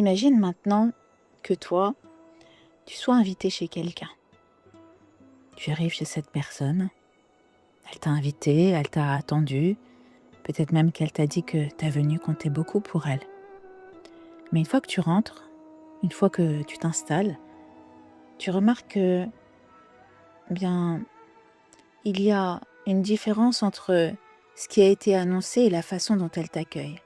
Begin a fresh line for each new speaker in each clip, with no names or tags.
Imagine maintenant que toi, tu sois invité chez quelqu'un. Tu arrives chez cette personne, elle t'a invité, elle t'a attendu, peut-être même qu'elle t'a dit que ta venue comptait beaucoup pour elle. Mais une fois que tu rentres, une fois que tu t'installes, tu remarques que, bien, il y a une différence entre ce qui a été annoncé et la façon dont elle t'accueille.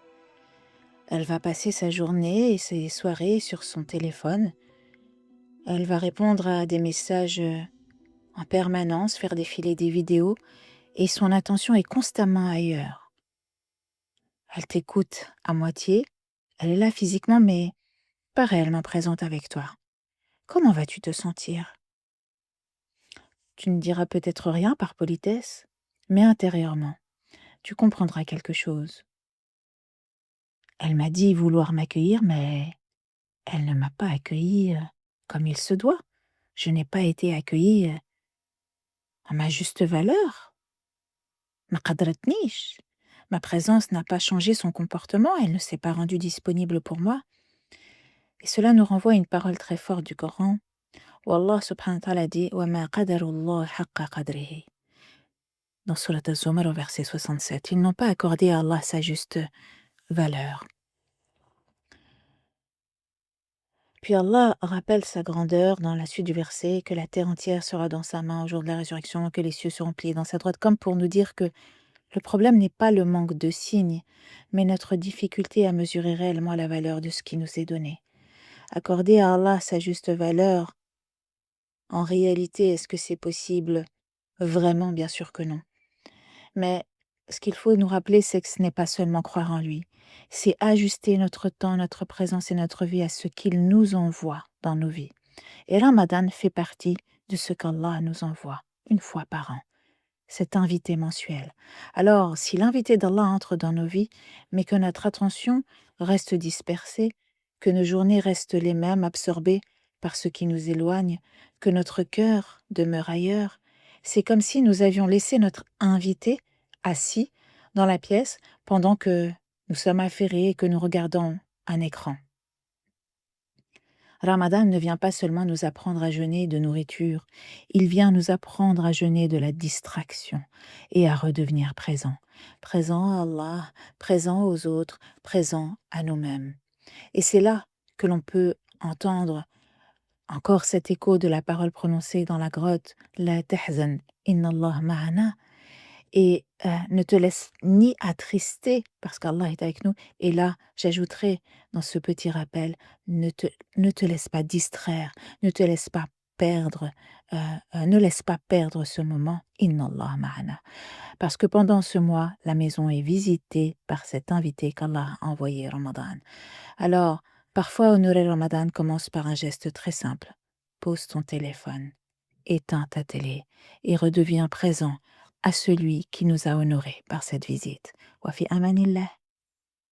Elle va passer sa journée et ses soirées sur son téléphone. Elle va répondre à des messages en permanence, faire défiler des vidéos, et son attention est constamment ailleurs. Elle t'écoute à moitié, elle est là physiquement, mais pas réellement présente avec toi. Comment vas-tu te sentir? Tu ne diras peut-être rien par politesse, mais intérieurement, tu comprendras quelque chose. Elle m'a dit vouloir m'accueillir, mais elle ne m'a pas accueilli comme il se doit. Je n'ai pas été accueillie à ma juste valeur. Ma qadratnish. Ma présence n'a pas changé son comportement, elle ne s'est pas rendue disponible pour moi. Et cela nous renvoie à une parole très forte du Coran, où Allah subhanahu wa ta'ala dit وَمَا قَدَرُ اللَّهِ حَقَّ قَدْرِهِ dans Surat Az-Zumar au verset 67. Ils n'ont pas accordé à Allah sa juste valeur. Puis Allah rappelle sa grandeur dans la suite du verset, que la terre entière sera dans sa main au jour de la résurrection, que les cieux seront pliés dans sa droite, comme pour nous dire que le problème n'est pas le manque de signes, mais notre difficulté à mesurer réellement la valeur de ce qui nous est donné. Accorder à Allah sa juste valeur, en réalité, est-ce que c'est possible? Vraiment, bien sûr que non. Mais ce qu'il faut nous rappeler, c'est que ce n'est pas seulement croire en lui, c'est ajuster notre temps, notre présence et notre vie à ce qu'il nous envoie dans nos vies. Et Ramadan fait partie de ce qu'Allah nous envoie une fois par an, cet invité mensuel. Alors, si l'invité d'Allah entre dans nos vies, mais que notre attention reste dispersée, que nos journées restent les mêmes, absorbées par ce qui nous éloigne, que notre cœur demeure ailleurs, c'est comme si nous avions laissé notre invité assis dans la pièce pendant que nous sommes affairés et que nous regardons un écran. Ramadan ne vient pas seulement nous apprendre à jeûner de nourriture, il vient nous apprendre à jeûner de la distraction et à redevenir présent. Présent à Allah, présent aux autres, présent à nous-mêmes. Et c'est là que l'on peut entendre encore cet écho de la parole prononcée dans la grotte, La tahzan, inna Allah ma'ana, et ne te laisse ni attrister parce qu'Allah est avec nous. Et là, j'ajouterai dans ce petit rappel, ne te laisse pas distraire, ne te laisse pas perdre, ne laisse pas perdre ce moment. Inna Allah ma'ana. Parce que pendant ce mois, la maison est visitée par cet invité qu'Allah a envoyé Ramadan. Alors, parfois honorer Ramadan commence par un geste très simple. Pose ton téléphone, éteins ta télé et redeviens présent à celui qui nous a honorés par cette visite. Wa fi amanillah.